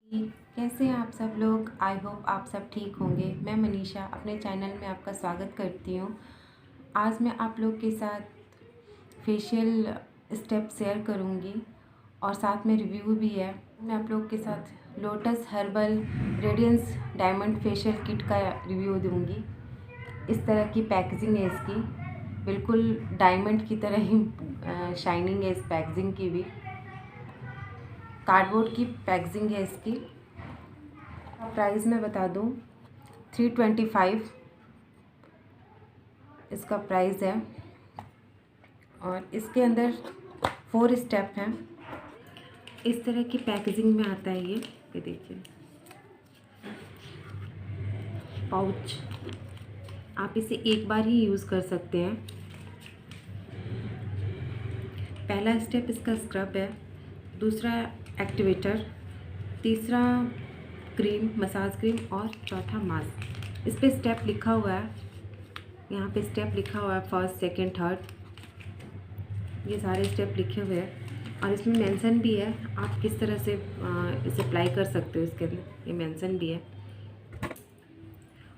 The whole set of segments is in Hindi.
कैसे हैं आप सब लोग। आई होप आप सब ठीक होंगे। मैं मनीषा अपने चैनल में आपका स्वागत करती हूँ। आज मैं आप लोग के साथ फेशियल स्टेप शेयर करूँगी और साथ में रिव्यू भी है। मैं आप लोग के साथ Lotus Herbal Radiance Diamond facial kit का रिव्यू दूँगी। इस तरह की पैकेजिंग है इसकी, बिल्कुल डायमंड की तरह ही शाइनिंग है इस पैकेजिंग की भी। कार्डबोर्ड की पैकेजिंग है इसकी। प्राइस मैं बता दूं, 325 इसका प्राइस है और इसके अंदर 4 स्टेप हैं। इस तरह की पैकेजिंग में आता है ये देखिए पाउच। आप इसे एक बार ही यूज़ कर सकते हैं। पहला स्टेप इसका स्क्रब है, दूसरा एक्टिवेटर, तीसरा क्रीम मसाज क्रीम और चौथा मास्क। इस पे स्टेप लिखा हुआ है, यहाँ पे स्टेप लिखा हुआ है फर्स्ट सेकंड थर्ड, ये सारे स्टेप लिखे हुए हैं और इसमें मेंशन भी है आप किस तरह से इसे अप्लाई कर सकते हो। इसके अंदर ये मेंशन भी है।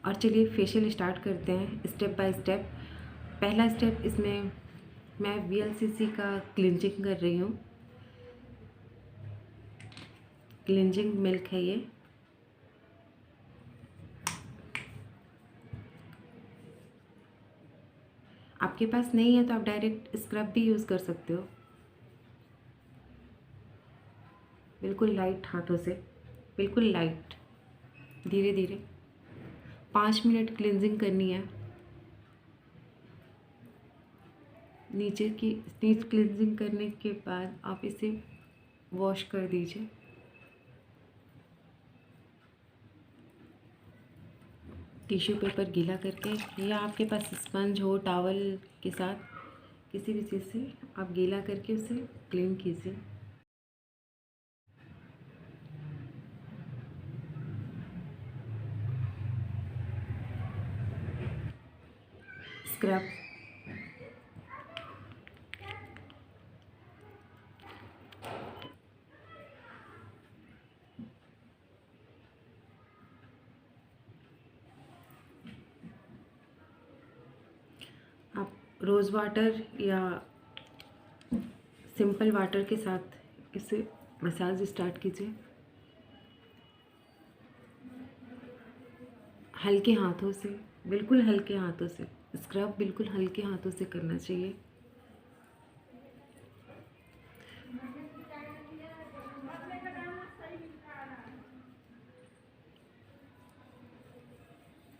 और चलिए फेशियल स्टार्ट करते हैं स्टेप बाय स्टेप। पहला स्टेप, इसमें मैं VLCC का क्लिनजिंग कर रही हूँ। क्लिनजिंग मिल्क है ये। आपके पास नहीं है तो आप डायरेक्ट स्क्रब भी यूज़ कर सकते हो, बिल्कुल लाइट हाथों से, बिल्कुल लाइट, धीरे धीरे 5 मिनट क्लिनजिंग करनी है। नीचे क्लिनजिंग करने के बाद आप इसे वॉश कर दीजिए। टिश्यू पेपर गीला करके या आपके पास स्पंज हो टॉवल के साथ, किसी भी चीज़ से आप गीला करके उसे क्लीन कीजिए। स्क्रब, आप रोज़ वाटर या सिंपल वाटर के साथ इसे मसाज स्टार्ट कीजिए। हल्के हाथों से, बिल्कुल हल्के हाथों से स्क्रब, बिल्कुल हल्के हाथों से करना चाहिए।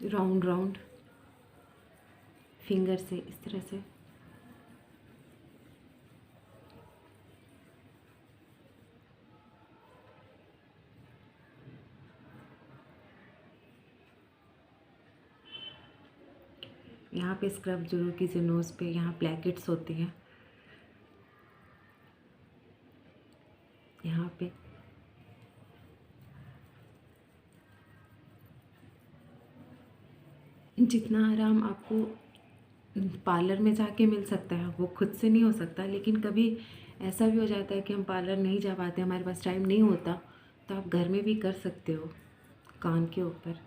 राउंड राउंड फिंगर से इस तरह से। यहाँ पे स्क्रब जरूर कीजिए नोज़ पे, यहाँ प्लैकेट्स होती हैं यहाँ पे। जितना आराम आपको पार्लर में जाके मिल सकता है वो खुद से नहीं हो सकता, लेकिन कभी ऐसा भी हो जाता है कि हम पार्लर नहीं जा पाते, हमारे पास टाइम नहीं होता, तो आप घर में भी कर सकते हो कान के ऊपर।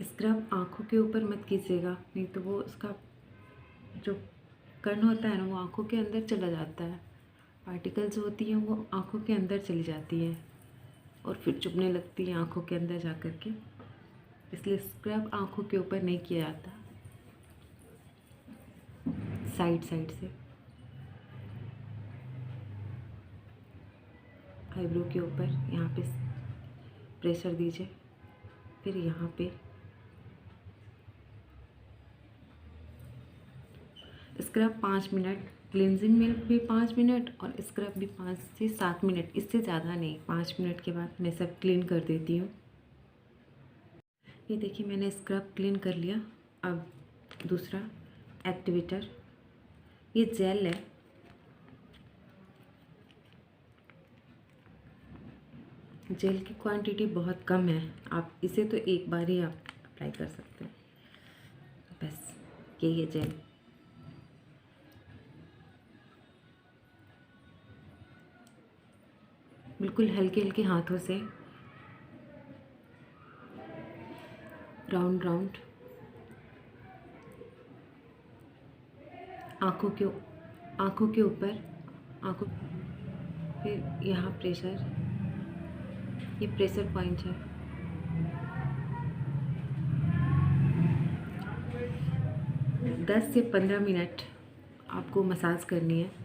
स्क्रब आँखों के ऊपर मत कीजिएगा, नहीं तो वो उसका जो कण होता है ना वो आँखों के अंदर चला जाता है। पार्टिकल्स होती हैं वो आँखों के अंदर चली जाती हैं और फिर चुभने लगती है आँखों के अंदर जा कर के, इसलिए स्क्रब आँखों के ऊपर नहीं किया जाता। साइड साइड से आईब्रो के ऊपर यहाँ पे प्रेशर दीजिए, फिर यहाँ पे स्क्रब 5 मिनट, क्लिनजिंग मिल्क भी 5 मिनट और स्क्रब भी 5 से 7 मिनट, इससे ज़्यादा नहीं। 5 मिनट के बाद मैं सब क्लीन कर देती हूँ। ये देखिए मैंने स्क्रब क्लीन कर लिया। अब दूसरा एक्टिवेटर, ये जेल है, जेल की क्वांटिटी बहुत कम है, आप इसे तो एक बार ही आप अप्लाई कर सकते हैं बस। ये जेल। बिल्कुल हल्के हल्के हाथों से राउंड राउंड आँखों के ऊपर, आँखों, फिर यहाँ प्रेशर, ये प्रेशर पॉइंट है। दस से 15 मिनट आपको मसाज करनी है।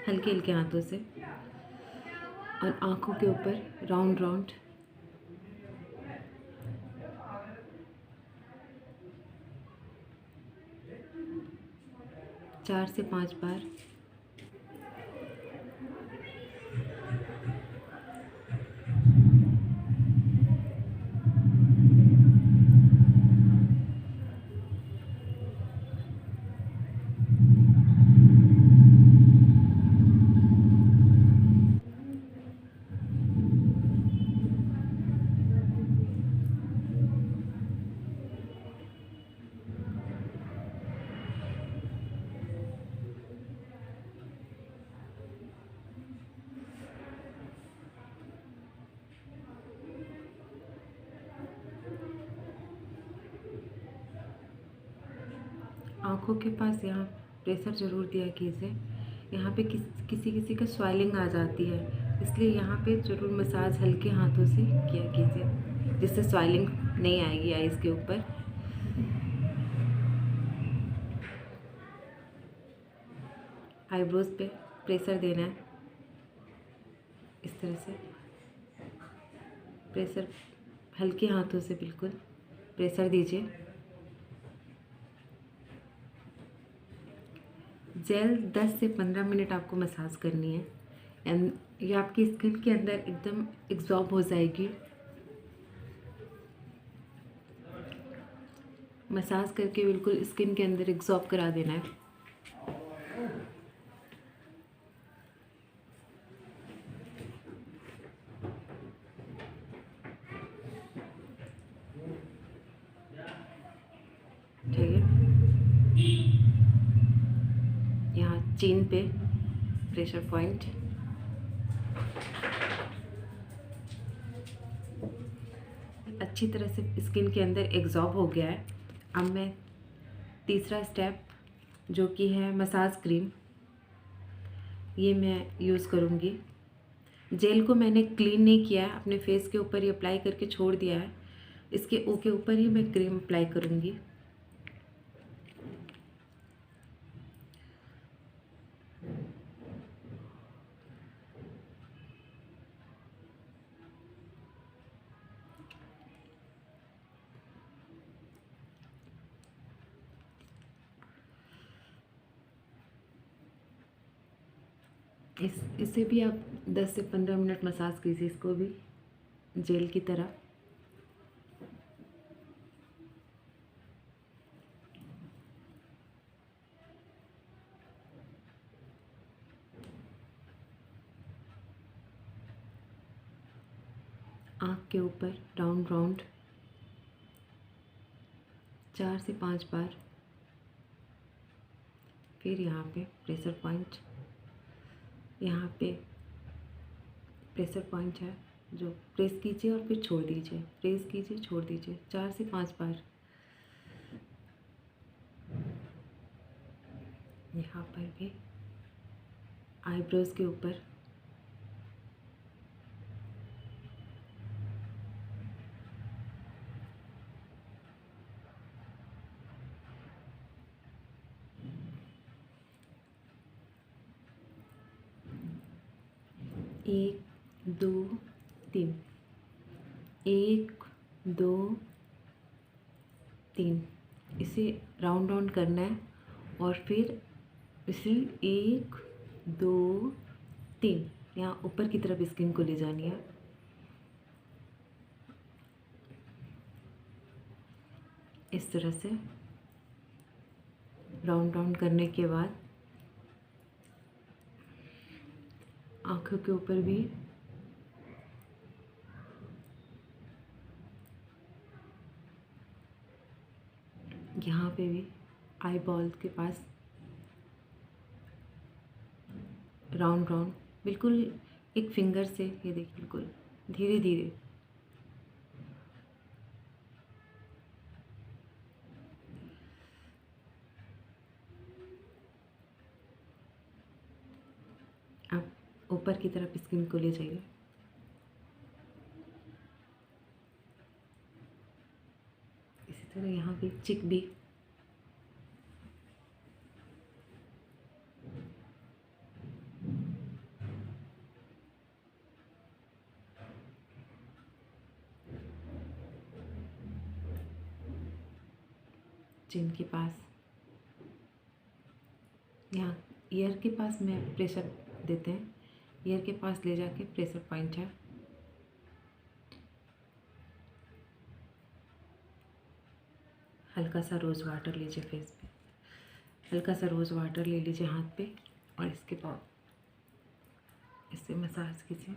हल्के हल्के हाथों से और आँखों के ऊपर राउंड राउंड। चार से 5 बार। आँखों के पास यहाँ प्रेशर ज़रूर दिया कीजिए। यहाँ पे किसी किसी का स्वेलिंग आ जाती है, इसलिए यहाँ पे ज़रूर मसाज हल्के हाथों से किया कीजिए, जिससे स्वेलिंग नहीं आएगी आइज़ के ऊपर। आईब्रोज़ पे प्रेशर देना है, इस तरह से प्रेशर हल्के हाथों से बिल्कुल प्रेशर दीजिए। जेल 10 से 15 मिनट आपको मसाज करनी है एंड ये आपकी स्किन के अंदर एकदम एब्जॉर्ब हो जाएगी। मसाज करके बिल्कुल स्किन के अंदर एब्जॉर्ब करा देना है। ठीक है, यहाँ चिन पे प्रेशर पॉइंट। अच्छी तरह से स्किन के अंदर एब्जॉर्ब हो गया है। अब मैं तीसरा स्टेप, जो कि है मसाज क्रीम, ये मैं यूज़ करूँगी। जेल को मैंने क्लीन नहीं किया है, अपने फेस के ऊपर ही अप्लाई करके छोड़ दिया है। इसके ऊपर ही मैं क्रीम अप्लाई करूँगी। इसे भी आप 10 से 15 मिनट मसाज कीजिए, इसको भी जेल की तरह। आँख के ऊपर राउंड राउंड 4 से 5 बार। फिर यहाँ पे प्रेशर पॉइंट, यहाँ पे प्रेशर पॉइंट है, जो प्रेस कीजिए और फिर छोड़ दीजिए, प्रेस कीजिए छोड़ दीजिए 4 से 5 बार। यहाँ पर भी आईब्रोज़ के ऊपर एक, दो, तीन, 1, 2, 3, इसे राउंड राउंड करना है और फिर इसे 1, 2, 3 यहाँ ऊपर की तरफ स्किन को ले जानी है। इस तरह से राउंड राउंड करने के बाद आँखों के ऊपर भी यहाँ पे भी आई बॉल के पास राउंड राउंड बिल्कुल एक फिंगर से, ये देखिए बिल्कुल धीरे धीरे आप ऊपर की तरफ स्किन को ले जाइए। इसी तरह यहाँ भी चिक भी चिन के पास, यहाँ ईयर के पास में प्रेशर देते हैं। ईयर के पास ले जाके प्रेशर पॉइंट है। हल्का सा रोज़ वाटर लीजिए फेस पे, हल्का सा रोज़ वाटर ले लीजिए हाथ पे और इसके बाद इससे मसाज कीजिए।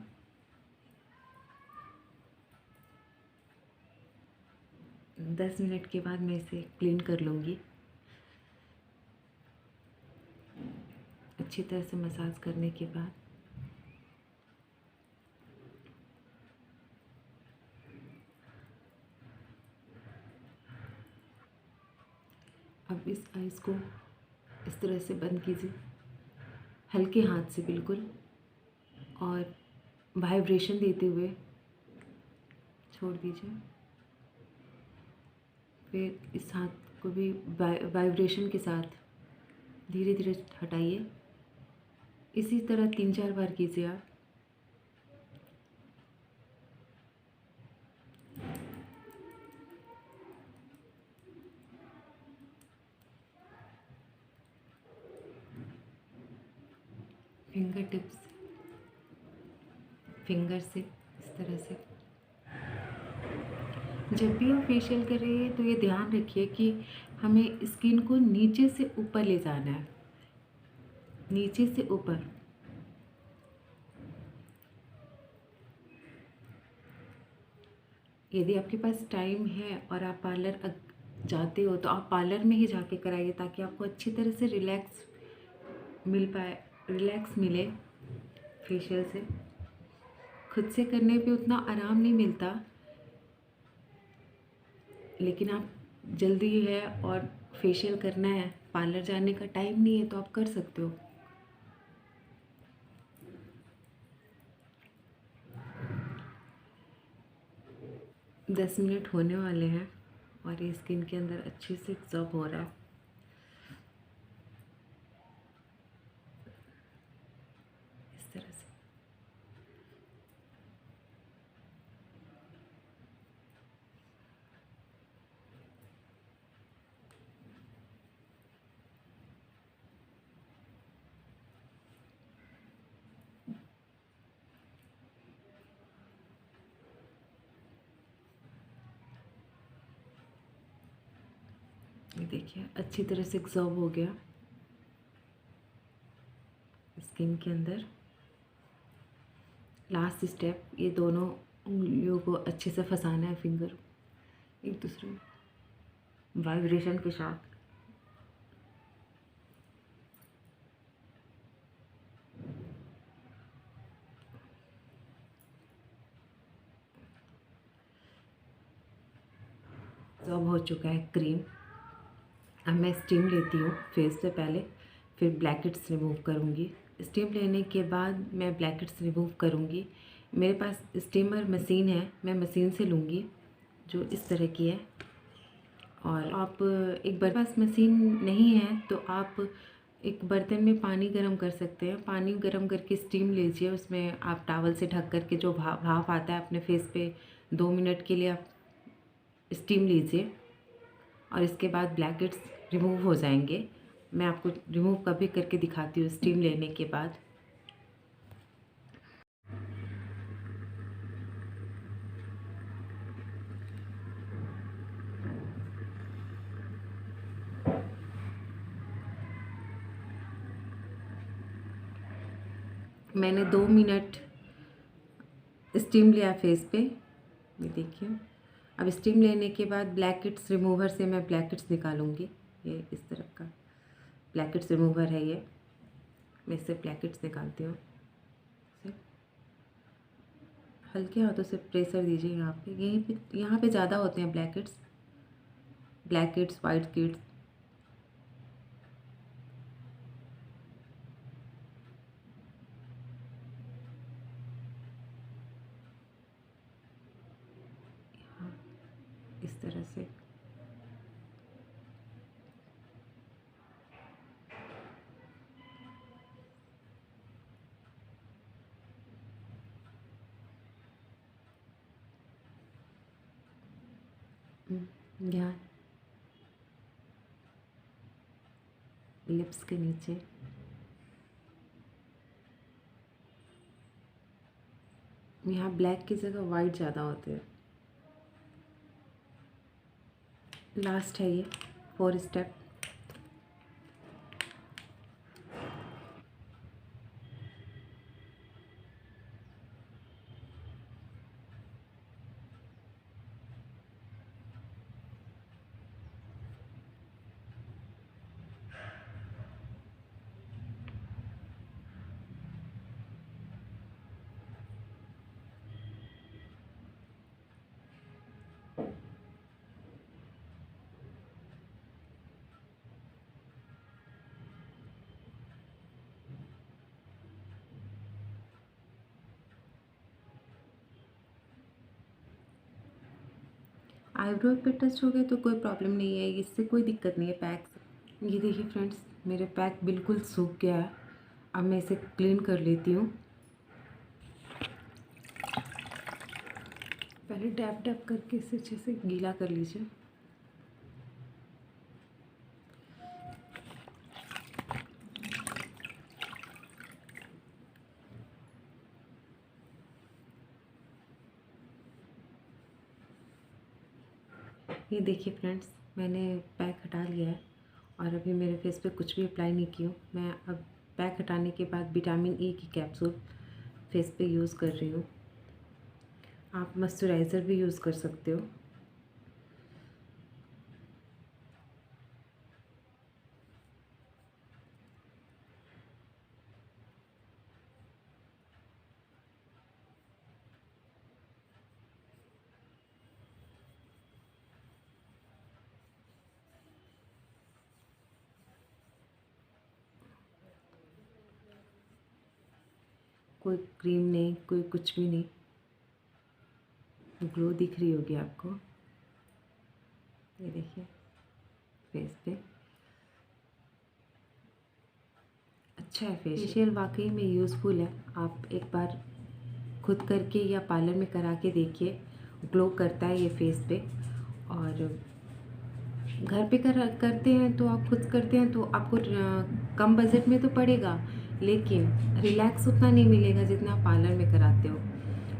दस मिनट के बाद मैं इसे क्लीन कर लूँगी। अच्छी तरह से मसाज करने के बाद अब इस आइज़ को इस तरह से बंद कीजिए, हल्के हाथ से बिल्कुल, और वाइब्रेशन देते हुए छोड़ दीजिए। फिर इस हाथ को भी वाइब्रेशन के साथ धीरे धीरे हटाइए। इसी तरह 3-4 बार कीजिए आप। फिंगर टिप्स, फिंगर से इस तरह से। जब भी आप फेशियल करें तो ये ध्यान रखिए कि हमें स्किन को नीचे से ऊपर ले जाना है, नीचे से ऊपर। यदि आपके पास टाइम है और आप पार्लर जाते हो तो आप पार्लर में ही जाके कराइए, ताकि आपको अच्छी तरह से रिलैक्स मिल पाए, रिलैक्स मिले फेशियल से। खुद से करने पे उतना आराम नहीं मिलता, लेकिन आप जल्दी है और फेशियल करना है, पार्लर जाने का टाइम नहीं है, तो आप कर सकते हो। दस मिनट होने वाले हैं और ये स्किन के अंदर अच्छे से एब्जॉर्ब हो रहा है। इस तरह से ये देखिए अच्छी तरह से एब्जॉर्ब हो गया स्किन के अंदर। लास्ट स्टेप, ये दोनों उंगलियों को अच्छे से फंसाना है, फिंगर एक दूसरे में वाइब्रेशन के साथ। तो अब हो चुका है क्रीम। अब मैं स्टीम लेती हूँ फेस से पहले, फिर ब्लैकेट्स रिमूव करूँगी। स्टीम लेने के बाद मैं ब्लैकेट्स रिमूव करूँगी। मेरे पास स्टीमर मशीन है, मैं मशीन से लूँगी जो इस तरह की है। और आप एक बार पास मशीन नहीं है तो आप एक बर्तन में पानी गर्म कर सकते हैं। पानी गर्म करके स्टीम लीजिए, उसमें आप टॉवल से ढक करके जो भाप आता है अपने फेस पे 2 मिनट के लिए आप स्टीम लीजिए, और इसके बाद ब्लैकेट्स रिमूव हो जाएंगे। मैं आपको रिमूव कभी करके दिखाती हूँ स्टीम लेने के बाद। मैंने 2 मिनट स्टीम लिया फेस पे, ये देखिए। अब स्टीम लेने के बाद ब्लैकेट्स रिमूवर से मैं ब्लैकेट्स निकालूंगी। ये इस तरह का ब्लैकेट्स रिमूवर है ये, मैं इससे ब्लैकेट्स निकालती हूँ। हल्के हाथों से प्रेशर दीजिए यहाँ पे, यहीं पे, यहाँ पे ज़्यादा होते हैं ब्लैकेट्स, वाइट किड्स। इस तरह से यहाँ लिप्स के नीचे, यहाँ ब्लैक की जगह वाइट ज़्यादा होते हैं। लास्ट है ये 4 स्टेप। आईब्रो पे टच हो गया तो कोई प्रॉब्लम नहीं है, इससे कोई दिक्कत नहीं है पैक से। ये देखिए फ्रेंड्स, मेरे पैक बिल्कुल सूख गया है। अब मैं इसे क्लीन कर लेती हूँ। पहले डैप डैप करके इसे अच्छे से गीला कर लीजिए। ये देखिए फ्रेंड्स, मैंने पैक हटा लिया है और अभी मेरे फेस पे कुछ भी अप्लाई नहीं की हूँ। मैं अब पैक हटाने के बाद विटामिन ई की कैप्सूल फेस पे यूज़ कर रही हूँ। आप मॉइस्चराइज़र भी यूज़ कर सकते हो। कोई क्रीम नहीं, कोई कुछ भी नहीं, ग्लो दिख रही होगी आपको। ये देखिए फेस पे अच्छा है। फेशियल वाकई में यूज़फुल है। आप एक बार खुद करके या पार्लर में करा के देखिए, ग्लो करता है ये फेस पे। और घर पे करते हैं तो आप खुद करते हैं तो आपको कम बजट में तो पड़ेगा, लेकिन रिलैक्स उतना नहीं मिलेगा जितना आप पार्लर में कराते हो।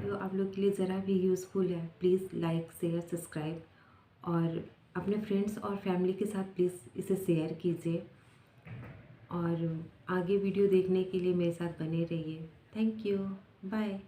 तो आप लोग के लिए ज़रा भी यूज़फुल है, प्लीज़ लाइक शेयर सब्सक्राइब और अपने फ्रेंड्स और फैमिली के साथ प्लीज़ इसे शेयर कीजिए। और आगे वीडियो देखने के लिए मेरे साथ बने रहिए। Thank you, bye.